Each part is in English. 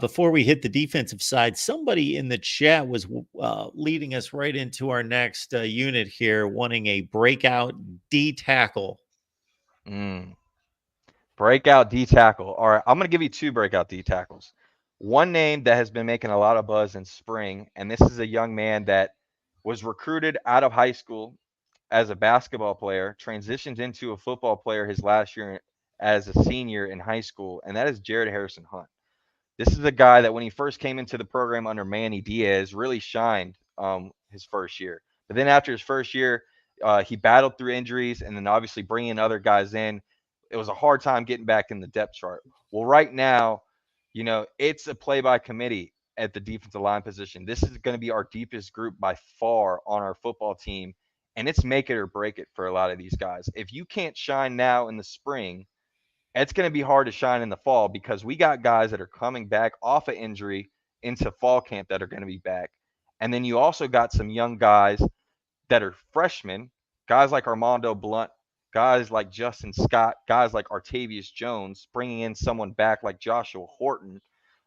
Before we hit the defensive side, somebody in the chat was leading us right into our next unit here, wanting a breakout D tackle. Breakout D tackle. All right, I'm going to give you two breakout D tackles. One name that has been making a lot of buzz in spring, and this is a young man that was recruited out of high school as a basketball player, transitioned into a football player his last year as a senior in high school, and that is Jared Harrison Hunt. This is a guy that when he first came into the program under Manny Diaz, really shined his first year. But then after his first year, he battled through injuries, and then obviously bringing other guys in, it was a hard time getting back in the depth chart. Well, right now, it's a play by committee at the defensive line position. This is going to be our deepest group by far on our football team, and it's make it or break it for a lot of these guys. If you can't shine now in the spring, it's going to be hard to shine in the fall because we got guys that are coming back off of injury into fall camp that are going to be back. And then you also got some young guys that are freshmen, guys like Armando Blunt, guys like Justin Scott, guys like Artavius Jones, bringing in someone back like Joshua Horton,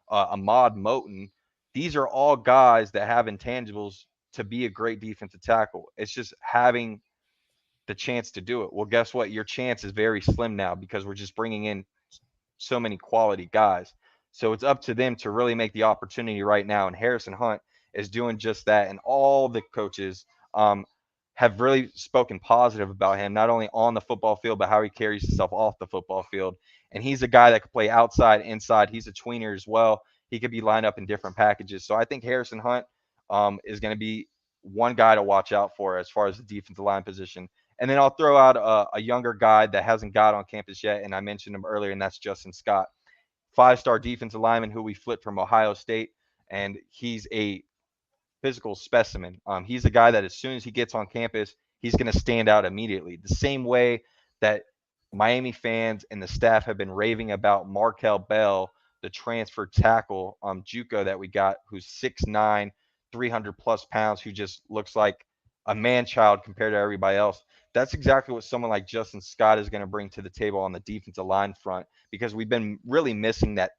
Ahmad Moten. These are all guys that have intangibles to be a great defensive tackle. It's just having the chance to do it. Well, guess what? Your chance is very slim now because we're just bringing in so many quality guys. So it's up to them to really make the opportunity right now. And Harrison Hunt is doing just that. And all the coaches have really spoken positive about him, not only on the football field, but how he carries himself off the football field. And he's a guy that could play outside, inside. He's a tweener as well. He could be lined up in different packages. So I think Harrison Hunt is going to be one guy to watch out for as far as the defensive line position. And then I'll throw out a younger guy that hasn't got on campus yet, and I mentioned him earlier, and that's Justin Scott, five-star defensive lineman who we flipped from Ohio State, and he's a physical specimen. He's a guy that as soon as he gets on campus, he's going to stand out immediately. The same way that Miami fans and the staff have been raving about Markel Bell, the transfer tackle JUCO that we got, who's 6'9", 300-plus pounds, who just looks like a man-child compared to everybody else. That's exactly what someone like Justin Scott is going to bring to the table on the defensive line front because we've been really missing that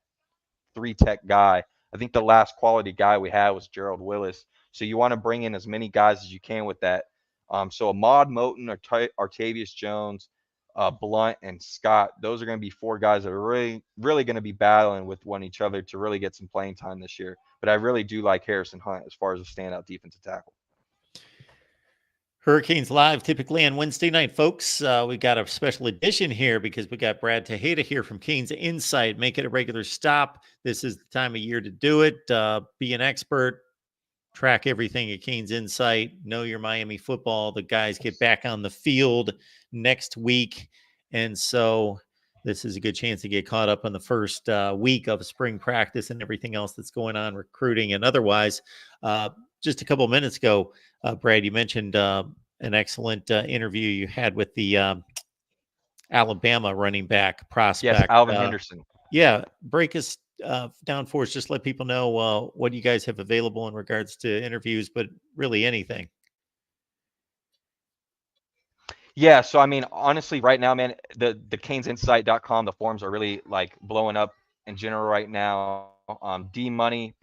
three-tech guy. I think the last quality guy we had was Gerald Willis. So you want to bring in as many guys as you can with that. So Ahmad Moten, Artavius Jones, Blunt, and Scott, those are going to be four guys that are really, really going to be battling with one each other to really get some playing time this year. But I really do like Harrison Hunt as far as a standout defensive tackle. Hurricanes Live typically on Wednesday night, folks. We got a special edition here because we got Brad Tejeda here from Canes Insight. Make it a regular stop. This is the time of year to do it. Be an expert. Track everything at Canes Insight. Know your Miami football. The guys get back on the field next week. And so this is a good chance to get caught up on the first week of spring practice and everything else that's going on, recruiting and otherwise. Just a couple of minutes ago, Brad, you mentioned an excellent interview you had with the Alabama running back prospect. Yes, Alvin Henderson. Yeah, break us down for us. Just let people know what you guys have available in regards to interviews, but really anything. Yeah, so I mean, honestly, right now, man, the CanesInsight.com, the forums are really like blowing up in general right now. D Money,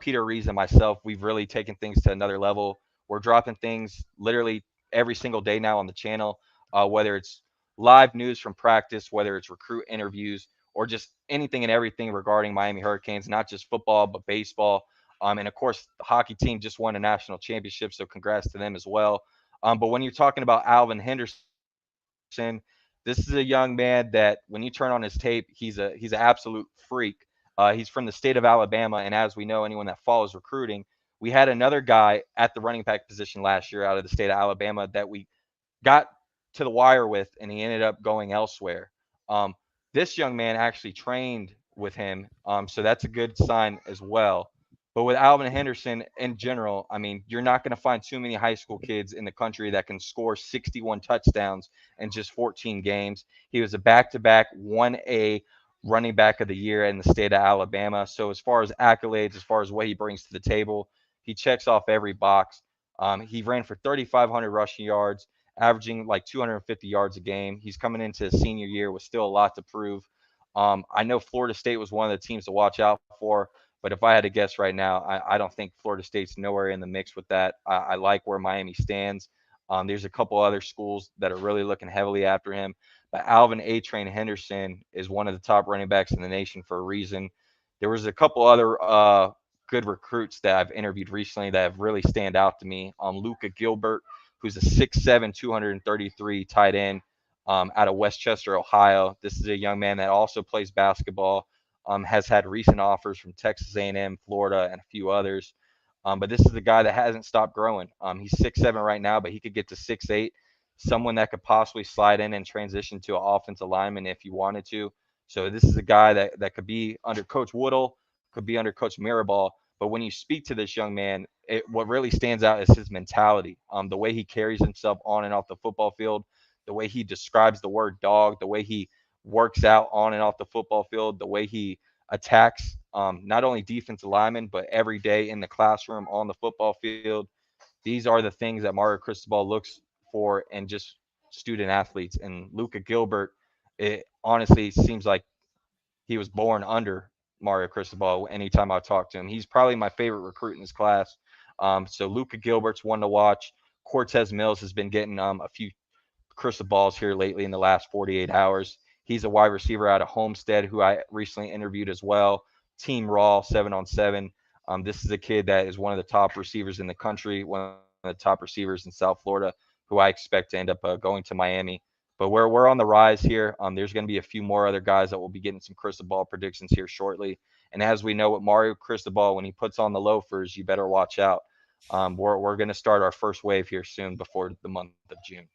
Peter Rees, and myself, we've really taken things to another level. We're dropping things literally every single day now on the channel, whether it's live news from practice, whether it's recruit interviews, or just anything and everything regarding Miami Hurricanes, not just football, but baseball. And of course, the hockey team just won a national championship, so congrats to them as well. But when you're talking about Alvin Henderson, this is a young man that when you turn on his tape, he's an absolute freak. He's from the state of Alabama, and as we know, anyone that follows recruiting, we had another guy at the running back position last year out of the state of Alabama that we got to the wire with, and he ended up going elsewhere. This young man actually trained with him, so that's a good sign as well. But with Alvin Henderson in general, I mean, you're not going to find too many high school kids in the country that can score 61 touchdowns in just 14 games. He was a back-to-back 1A running back of the year in the state of Alabama. So as far as accolades, as far as what he brings to the table, he checks off every box. He ran for 3,500 rushing yards, averaging like 250 yards a game. He's coming into his senior year with still a lot to prove. I know Florida State was one of the teams to watch out for, but if I had to guess right now, I don't think Florida State's nowhere in the mix with that. I like where Miami stands. There's a couple other schools that are really looking heavily after him, but Alvin A-Train Henderson is one of the top running backs in the nation for a reason. There was a couple other good recruits that I've interviewed recently that have really stand out to me. Luca Gilbert, who's a 6'7", 233 tight end out of Westchester, Ohio. This is a young man that also plays basketball, has had recent offers from Texas A&M, Florida, and a few others. But this is the guy that hasn't stopped growing. He's 6'7" right now, but he could get to 6'8". Someone that could possibly slide in and transition to an offensive lineman if you wanted to. So this is a guy that could be under Coach Woodle, could be under Coach Mirabal. But when you speak to this young man, what really stands out is his mentality, the way he carries himself on and off the football field, the way he describes the word dog, the way he works out on and off the football field, the way he attacks not only defensive linemen, but every day in the classroom, on the football field. These are the things that Mario Cristobal looks for in just student athletes. And Luca Gilbert, it honestly seems like he was born under Mario Cristobal. Anytime I talk to him, he's probably my favorite recruit in this class. So Luca Gilbert's one to watch. Cortez Mills has been getting a few crystal balls here lately in the last 48 hours. He's a wide receiver out of Homestead who I recently interviewed as well. Team Raw, 7-on-7. This is a kid that is one of the top receivers in the country, one of the top receivers in South Florida, who I expect to end up going to Miami. But we're on the rise here. There's going to be a few more other guys that will be getting some crystal ball predictions here shortly. And as we know with Mario Cristobal, when he puts on the loafers, you better watch out. We're going to start our first wave here soon before the month of June.